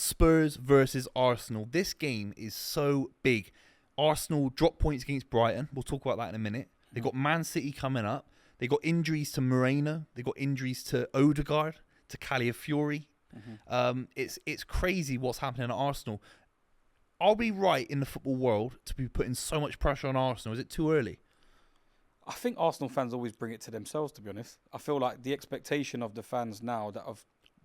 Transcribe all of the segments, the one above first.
Spurs versus Arsenal. This game is so big. Arsenal dropped points against Brighton. We'll talk about that in a minute. They got Man City coming up. They got injuries to Moreno. They got injuries to Odegaard, to Calafiori. It's crazy what's happening at Arsenal. Are we right in the football world to be putting so much pressure on Arsenal? Is it too early? I think Arsenal fans always bring it to themselves, to be honest. I feel like the expectation of the fans now,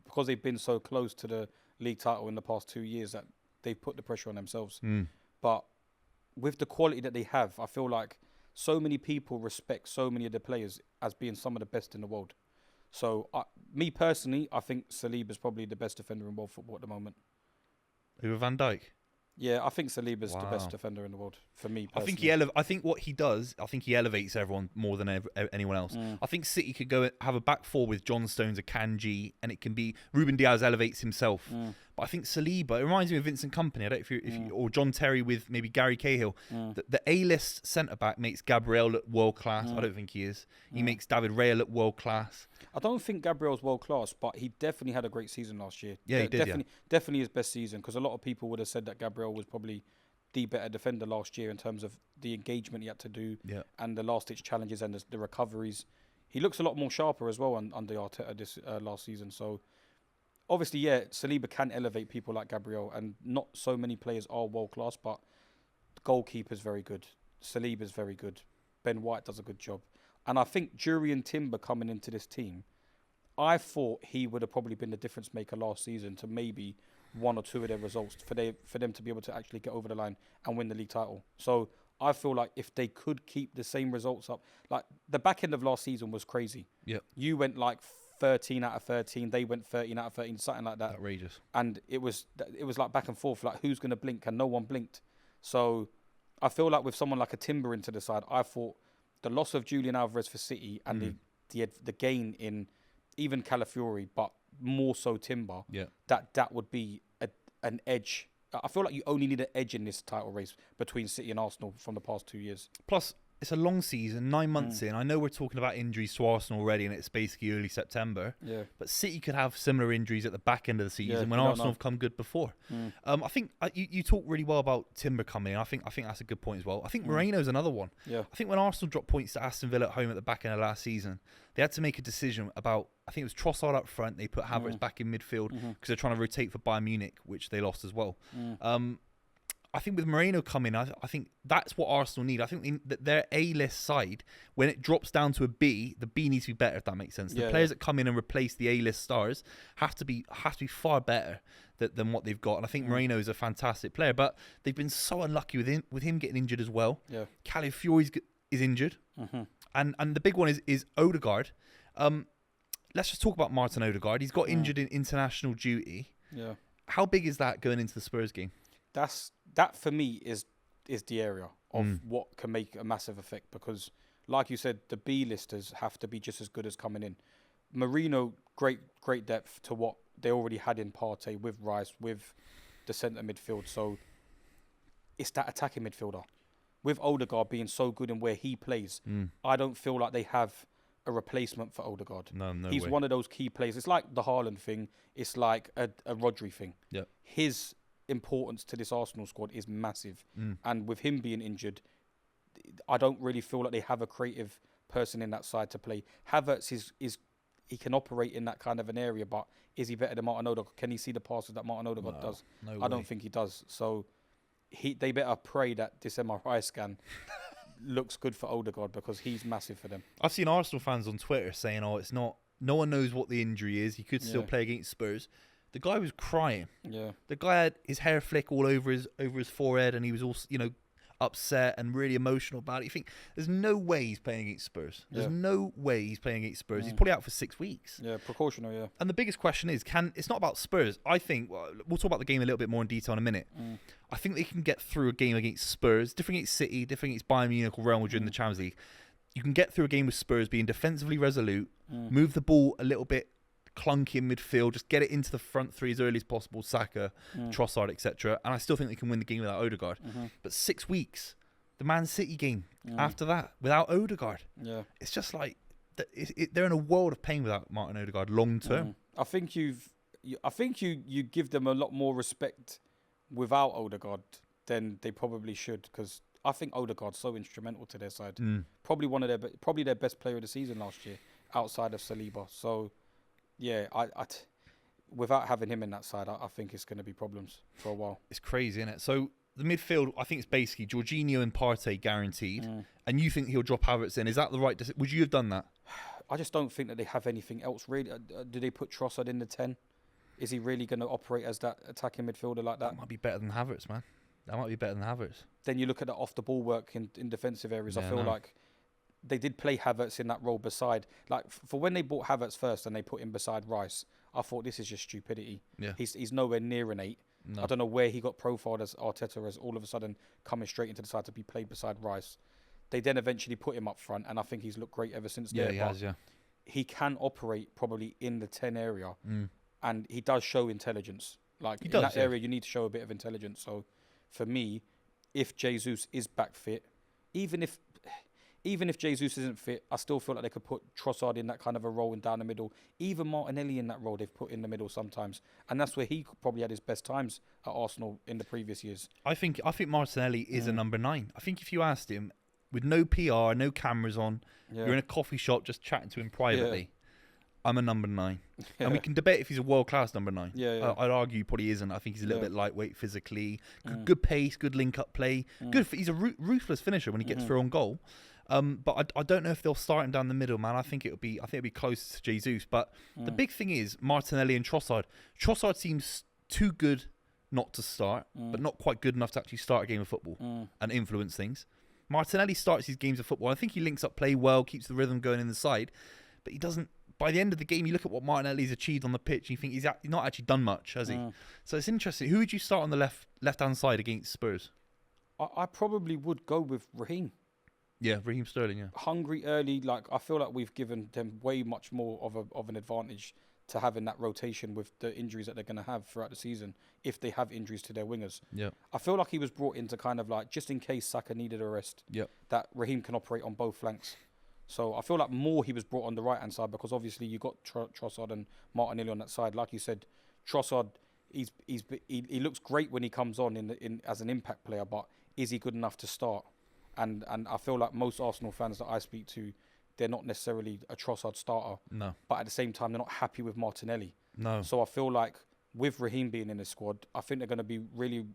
because they've been so close to the league title in the past 2 years, that they've put the pressure on themselves. But with the quality that they have, I feel like so many people respect so many of the players as being some of the best in the world. So, me personally, I think Saliba is probably the best defender in world football at the moment. Over Van Dijk? Yeah, I think Saliba's the best defender in the world for me personally. I think what he does, I think he elevates everyone more than anyone else. I think City could go have a back four with John Stones, Akanji, and it can be Ruben Diaz elevates himself. But I think Saliba, it reminds me of Vincent Kompany. I don't know if you or John Terry with maybe Gary Cahill. The A-list centre back makes Gabriel look world class. I don't think he is. He makes David Raya look world class. I don't think Gabriel's world class, but he definitely had a great season last year. Yeah, he did. Definitely his best season, because a lot of people would have said that Gabriel was probably the better defender last year in terms of the engagement he had to do and the last-ditch challenges and the recoveries. He looks a lot more sharper as well under Arteta this last season. So, obviously, Saliba can elevate people like Gabriel, and not so many players are world-class, but the goalkeeper's very good. Saliba's very good. Ben White does a good job. And I think Jurriën Timber coming into this team, I thought he would have probably been the difference maker last season to maybe one or two of their results for them to be able to actually get over the line and win the league title. So I feel like if they could keep the same results up, like the back end of last season was crazy. Yep. You went like 13 out of 13, they went 13 out of 13, something like that. Outrageous. And it was like back and forth, like who's going to blink, and no one blinked. So I feel like with someone like a Timber into the side, I thought the loss of Julian Alvarez for City and the gain in even Calafiori, but more so Timber, that would be an edge. I feel like you only need an edge in this title race between City and Arsenal from the past 2 years. Plus, it's a long season, 9 months in. I know we're talking about injuries to Arsenal already, and it's basically early September. Yeah. But City could have similar injuries at the back end of the season when Arsenal have come good before. I think you talk really well about Timber coming in. I think that's a good point as well. I think Moreno's another one. Yeah. I think when Arsenal dropped points to Aston Villa at home at the back end of last season, they had to make a decision about, I think it was Trossard up front. They put Havertz back in midfield because they're trying to rotate for Bayern Munich, which they lost as well. I think with Moreno coming, I think that's what Arsenal need. I think that their A-list side, when it drops down to a B, the B needs to be better, if that makes sense. The players that come in and replace the A-list stars have to be far better than what they've got. And I think Moreno is a fantastic player, but they've been so unlucky with him getting injured as well. Yeah. Calafiori is injured. And the big one is Odegaard. Let's just talk about Martin Odegaard. He's got injured in international duty. Yeah. How big is that going into the Spurs game? That for me is the area of what can make a massive effect, because like you said, the B-listers have to be just as good as coming in. Marino, great depth to what they already had in Partey with Rice, with the centre midfield. So it's that attacking midfielder. With Odegaard being so good in where he plays, I don't feel like they have a replacement for Odegaard. No He's way. one of those key players. It's like the Haaland thing. It's like a Rodri thing. Yeah. His importance to this Arsenal squad is massive. And with him being injured, I don't really feel like they have a creative person in that side to play. Havertz is he can operate in that kind of an area, but is he better than Martin Odegaard? Can he see the passes that Martin Odegaard does? No I don't think he does. So they better pray that this MRI scan looks good for Odegaard, because he's massive for them. I've seen Arsenal fans on Twitter saying, it's not, no one knows what the injury is. He could still play against Spurs. The guy was crying. Yeah. The guy had his hair flick all over his forehead, and he was also, upset and really emotional about it. You think there's no way he's playing against Spurs. There's no way he's playing against Spurs. He's probably out for 6 weeks. Yeah, precautionary, yeah. And the biggest question is, it's not about Spurs. I think, we'll talk about the game a little bit more in detail in a minute. I think they can get through a game against Spurs, different against City, different against Bayern Munich or Real Madrid in the Champions League. You can get through a game with Spurs being defensively resolute, move the ball a little bit clunky in midfield, just get it into the front three as early as possible, Saka, Trossard, etc. And I still think they can win the game without Odegaard. But 6 weeks, the Man City game after that, without Odegaard. Yeah. It's just like, they're in a world of pain without Martin Odegaard long term. I think I think you give them a lot more respect without Odegaard than they probably should, because I think Odegaard's so instrumental to their side. Probably their best player of the season last year, outside of Saliba. So, yeah, without having him in that side, I think it's going to be problems for a while. It's crazy, isn't it? So the midfield, I think it's basically Jorginho and Partey guaranteed, and you think he'll drop Havertz in. Is that the right decision? Would you have done that? I just don't think that they have anything else really. Do they put Trossard in the 10? Is he really going to operate as that attacking midfielder like that? That might be better than Havertz, man. That might be better than Havertz. Then you look at the off-the-ball work in defensive areas. I feel like they did play Havertz in that role beside... Like, for when they bought Havertz first and they put him beside Rice, I thought this is just stupidity. Yeah. He's nowhere near an 8. No. I don't know where he got profiled as Arteta as all of a sudden coming straight into the side to be played beside Rice. They then eventually put him up front, and I think he's looked great ever since. Yeah, he has, yeah. He can operate probably in the 10 area, and he does show intelligence. Like, in that area, you need to show a bit of intelligence. So, for me, if Jesus is back fit, even if Jesus isn't fit, I still feel like they could put Trossard in that kind of a role and down the middle. Even Martinelli in that role, they've put in the middle sometimes, and that's where he probably had his best times at Arsenal in the previous years. I think Martinelli is a number 9. I think if you asked him, with no PR, no cameras on, you're in a coffee shop just chatting to him privately, I'm a number 9. And we can debate if he's a world-class number 9. I'd argue he probably isn't. I think he's a little bit lightweight physically. Good pace, good link-up play. Good. He's a ruthless finisher when he gets through on goal. But I don't know if they'll start him down the middle, man. I think it'll be close to Jesus. But the big thing is Martinelli and Trossard. Trossard seems too good not to start, but not quite good enough to actually start a game of football and influence things. Martinelli starts his games of football. I think he links up play well, keeps the rhythm going in the side, but he doesn't. By the end of the game, you look at what Martinelli's achieved on the pitch, and you think he's not actually done much, has he? So it's interesting. Who would you start on the left-hand side against Spurs? I probably would go with Raheem. Yeah, Raheem Sterling, yeah. Hungry early, like I feel like we've given them way much more of an advantage to having that rotation with the injuries that they're going to have throughout the season if they have injuries to their wingers. Yeah. I feel like he was brought in to kind of like, just in case Saka needed a rest, that Raheem can operate on both flanks. So I feel like more he was brought on the right-hand side because obviously you got Trossard and Martinelli on that side. Like you said, Trossard, he looks great when he comes on in as an impact player, but is he good enough to start? And I feel like most Arsenal fans that I speak to, they're not necessarily a Trossard starter. No. But at the same time, they're not happy with Martinelli. No. So I feel like with Raheem being in the squad, I think they're going to be really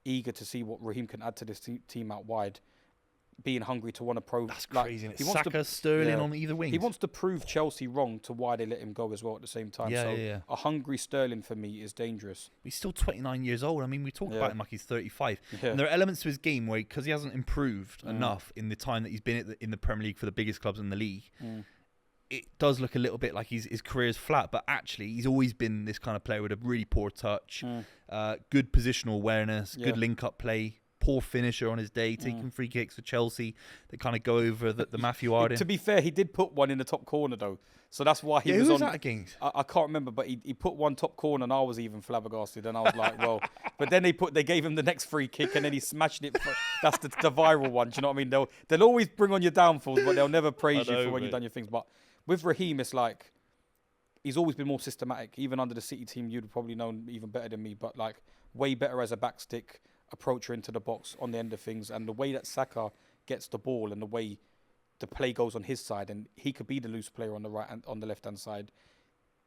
eager to see what Raheem can add to this team out wide. Being hungry to want to prove. That's crazy. He wants Saka, Sterling on either wing. He wants to prove Chelsea wrong to why they let him go as well at the same time. A hungry Sterling for me is dangerous. He's still 29 years old. I mean, we talk about him like he's 35. And there are elements to his game where, because he hasn't improved enough in the time that he's been in the Premier League for the biggest clubs in the league, it does look a little bit like his career is flat. But actually, he's always been this kind of player with a really poor touch, good positional awareness, good link-up play. Poor finisher on his day, taking free kicks for Chelsea that kind of go over the Matthew Arden. To be fair, he did put one in the top corner though, so that's why he was who on. Was that against? I can't remember, but he put one top corner, and I was even flabbergasted, and I was like, well. But then they gave him the next free kick, and then he smashed it. That's the viral one. Do you know what I mean? They'll always bring on your downfalls, but they'll never praise you for when you've done your things. But with Raheem, it's like he's always been more systematic. Even under the City team, you'd probably known even better than me, but like way better as a backstick approacher into the box on the end of things, and the way that Saka gets the ball and the way the play goes on his side, and he could be the loose player on the right and on the left hand side,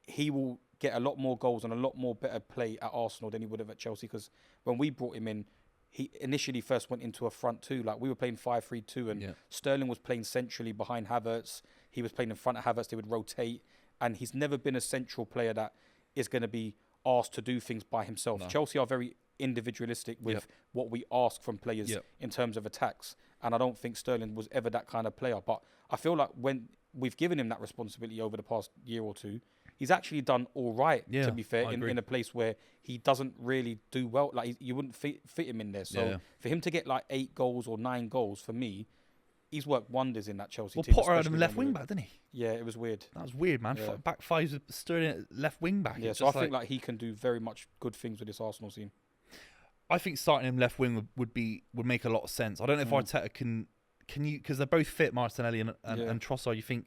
he will get a lot more goals and a lot more better play at Arsenal than he would have at Chelsea. Because when we brought him in, he initially first went into a front two, like we were playing 5-3-2, and Sterling was playing centrally behind Havertz. He was playing in front of Havertz. They would rotate, and he's never been a central player that is going to be asked to do things by himself. Chelsea are very individualistic with what we ask from players in terms of attacks, and I don't think Sterling was ever that kind of player. But I feel like when we've given him that responsibility over the past year or two, he's actually done all right, to be fair, in a place where he doesn't really do well. Like you wouldn't fit him in there. So for him to get like 8 goals or 9 goals, for me, he's worked wonders in that Chelsea team. Well, Potter had him left wing back, didn't he? Yeah, it was weird. That was weird, man. Back fives with Sterling left wing back. Yeah, so I think like he can do very much good things with this Arsenal team. I think starting him left wing would make a lot of sense. I don't know if Arteta can you, because they're both fit, Martinelli and Trossard. You think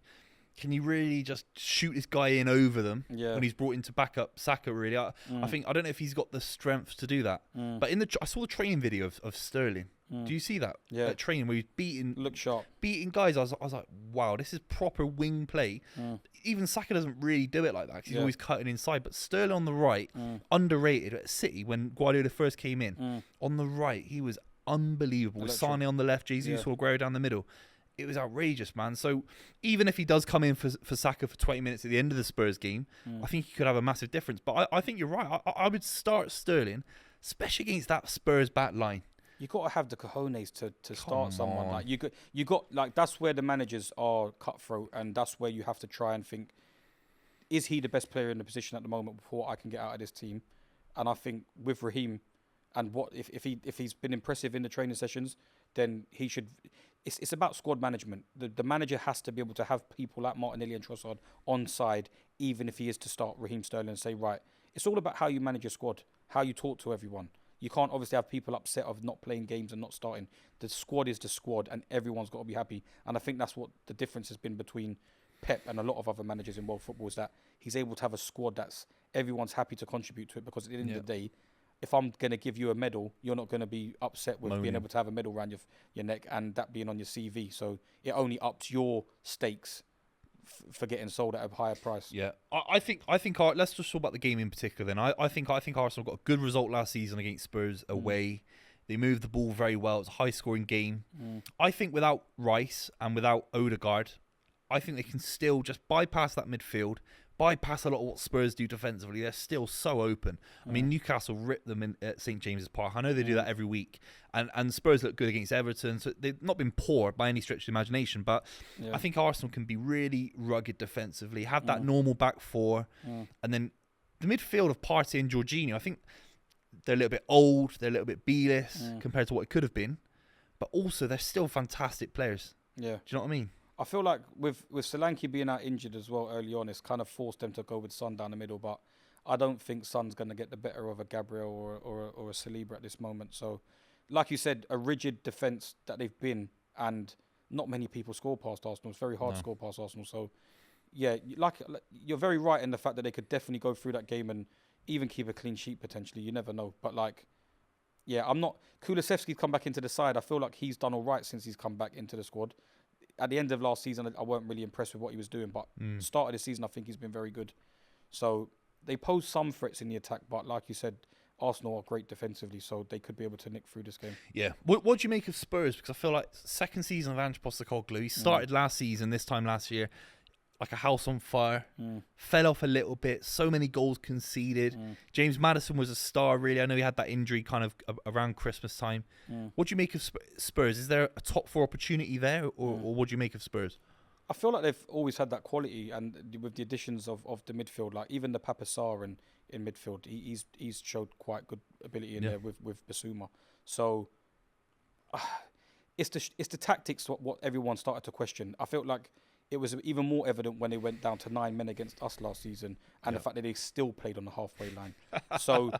can you really just shoot this guy in over them Yeah. when he's brought in to back up Saka? Really, I think I don't know if he's got the strength to do that. But I saw the training video of Sterling. Do you see that? Yeah. That training where he's Look sharp. beating guys. I was like, wow, this is proper wing play. Even Saka doesn't really do it like that because he's always cutting inside. But Sterling on the right, underrated at City when Guardiola first came in. On the right, he was unbelievable. Sane on the left, Jesus or Aguero down the middle. It was outrageous, man. So even if he does come in for Saka for 20 minutes at the end of the Spurs game, I think he could have a massive difference. But I think you're right. I would start Sterling, especially against that Spurs back line. You got to have the cojones to start someone. Like you got like that's where the managers are cutthroat, and that's where you have to try and think: is he the best player in the position at the moment before I can get out of this team? And I think with Raheem, and what if he's been impressive in the training sessions, then he should. It's about squad management. The manager has to be able to have people like Martinelli and Trossard on side, even if he is to start Raheem Sterling and say, right, it's all about how you manage your squad, how you talk to everyone. You can't obviously have people upset of not playing games and not starting. The squad is the squad, and everyone's got to be happy. And I think that's what the difference has been between Pep and a lot of other managers in world football, is that he's able to have a squad that's everyone's happy to contribute to it, because at the end of the day, if I'm going to give you a medal, you're not going to be upset with being able to have a medal around your neck and that being on your CV. So it only ups your stakes for getting sold at a higher price. Yeah, I think let's just talk about the game in particular. Then I think Arsenal got a good result last season against Spurs away. They moved the ball very well. It was a high-scoring game. I think without Rice and without Odegaard, I think they can still just bypass that midfield, bypass a lot of what Spurs do defensively. They're still so open. I mean, Newcastle ripped them in at St James's Park. I know they do that every week. And Spurs look good against Everton. So they've not been poor by any stretch of the imagination. But I think Arsenal can be really rugged defensively, have that normal back four. And then the midfield of Partey and Jorginho, I think they're a little bit old. They're a little bit B-list compared to what it could have been. But also, they're still fantastic players. Yeah. Do you know what I mean? I feel like with Solanke being out injured as well early on, it's kind of forced them to go with Son down the middle. But I don't think Son's going to get the better of a Gabriel or a Saliba at this moment. So, like you said, a rigid defence that they've been, and not many people score past Arsenal. It's very hard to score past Arsenal. So, yeah, like you're very right in the fact that they could definitely go through that game and even keep a clean sheet potentially. You never know. But like, yeah, I'm not. Kulusevski's come back into the side. I feel like he's done all right since he's come back into the squad. At the end of last season, I weren't really impressed with what he was doing, but start of the season, I think he's been very good. So they pose some threats in the attack, but like you said, Arsenal are great defensively, so they could be able to nick through this game. Yeah. What do you make of Spurs? Because I feel like second season of Ange Postecoglou, he started last season, this time last year, like a house on fire, fell off a little bit, so many goals conceded. James Maddison was a star, really. I know he had that injury kind of around Christmas time. What do you make of Spurs? Is there a top four opportunity there, or what do you make of Spurs? I feel like they've always had that quality, and with the additions of the midfield, like even the Papa Sarr in midfield, he's showed quite good ability in there with Basuma. So it's the tactics what everyone started to question. I felt like it was even more evident when they went down to 9 men against us last season, and the fact that they still played on the halfway line. So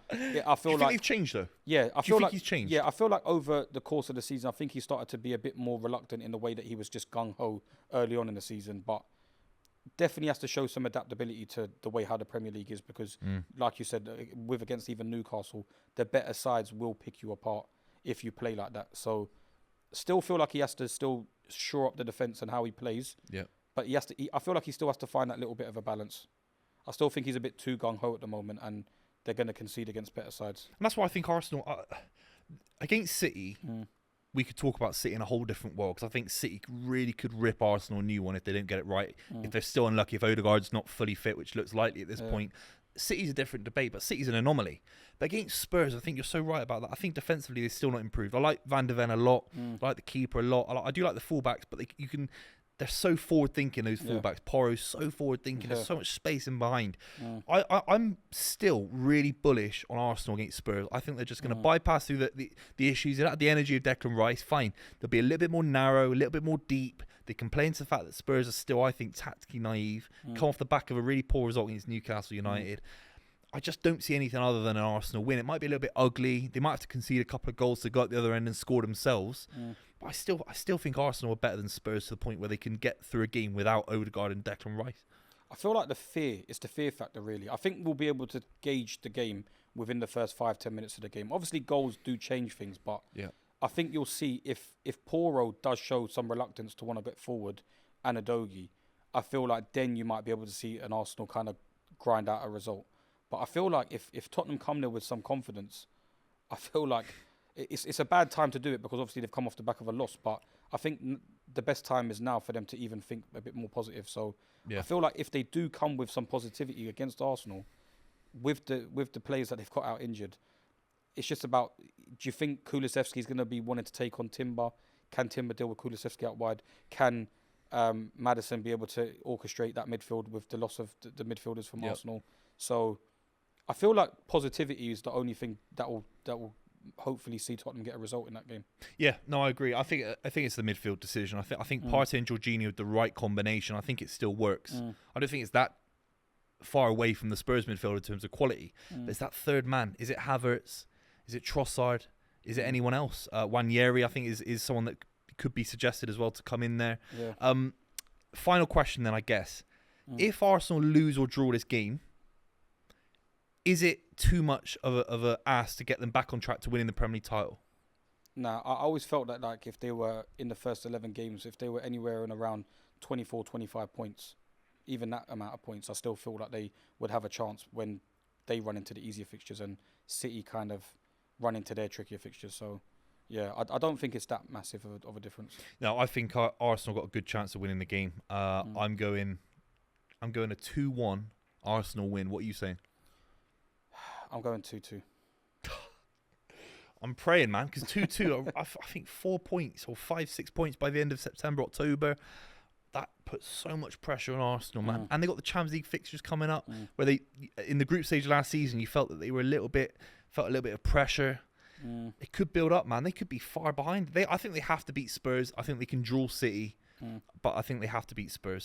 I feel like they've changed though. Yeah, I feel like he's changed. Yeah, I feel like over the course of the season, I think he started to be a bit more reluctant in the way that he was just gung ho early on in the season, but definitely has to show some adaptability to the way how the Premier League is, because, like you said, with against even Newcastle, the better sides will pick you apart if you play like that. So, still feel like he has to still shore up the defense and how he plays. Yeah. But he has to. I feel like he still has to find that little bit of a balance. I still think he's a bit too gung-ho at the moment, and they're going to concede against better sides. And that's why I think Arsenal, against City, we could talk about City in a whole different world, because I think City really could rip Arsenal a new one if they don't get it right. If they're still unlucky, if Odegaard's not fully fit, which looks likely at this point. City's a different debate, but City's an anomaly. But against Spurs, I think you're so right about that. I think defensively they're still not improved. I like Van de Ven a lot. I like the keeper a lot. I do like the fullbacks, but they're so forward-thinking, those fullbacks. Porro's so forward-thinking. There's so much space in behind. I'm still really bullish on Arsenal against Spurs. I think they're just going to bypass through the issues. They're at the energy of Declan Rice. Fine. They'll be a little bit more narrow, a little bit more deep. They complain to the fact that Spurs are still, I think, tactically naive. Come off the back of a really poor result against Newcastle United. I just don't see anything other than an Arsenal win. It might be a little bit ugly. They might have to concede a couple of goals to go at the other end and score themselves. But I still think Arsenal are better than Spurs to the point where they can get through a game without Odegaard and Declan Rice. I feel like it's the fear factor, really. I think we'll be able to gauge the game within the first 5-10 minutes of the game. Obviously, goals do change things, but I think you'll see if Poro does show some reluctance to want to get forward and Udogie, I feel like then you might be able to see an Arsenal kind of grind out a result. But I feel like if Tottenham come there with some confidence, I feel like it's a bad time to do it because obviously they've come off the back of a loss. But I think the best time is now for them to even think a bit more positive. So I feel like if they do come with some positivity against Arsenal, with the players that they've got out injured, it's just about, do you think Kulusevski is going to be wanting to take on Timber? Can Timber deal with Kulusevski out wide? Can Maddison be able to orchestrate that midfield with the loss of the midfielders from Arsenal? So I feel like positivity is the only thing that will hopefully see Tottenham get a result in that game. Yeah, no, I agree. I think it's the midfield decision. I think Partey and Jorginho are the right combination. I think it still works. I don't think it's that far away from the Spurs midfield in terms of quality. But it's that third man. Is it Havertz? Is it Trossard? Is it anyone else? Nwaneri, I think, is someone that could be suggested as well to come in there. Yeah. Final question then, I guess. If Arsenal lose or draw this game, is it too much of a ask to get them back on track to winning the Premier League title? Nah, I always felt that like if they were in the first 11 games, if they were anywhere in around 24, 25 points, even that amount of points, I still feel like they would have a chance when they run into the easier fixtures and City kind of run into their trickier fixtures. So, yeah, I don't think it's that massive of a difference. No, I think Arsenal got a good chance of winning the game. I'm going a 2-1 Arsenal win. What are you saying? I'm going 2-2. I'm praying, man, because 2-2, I think 4 points or 5-6 points by the end of September, October. That puts so much pressure on Arsenal, man. And they got the Champions League fixtures coming up, where they, in the group stage last season, you felt that they were felt a little bit of pressure. It could build up, man. They could be far behind. I think they have to beat Spurs. I think they can draw City, but I think they have to beat Spurs.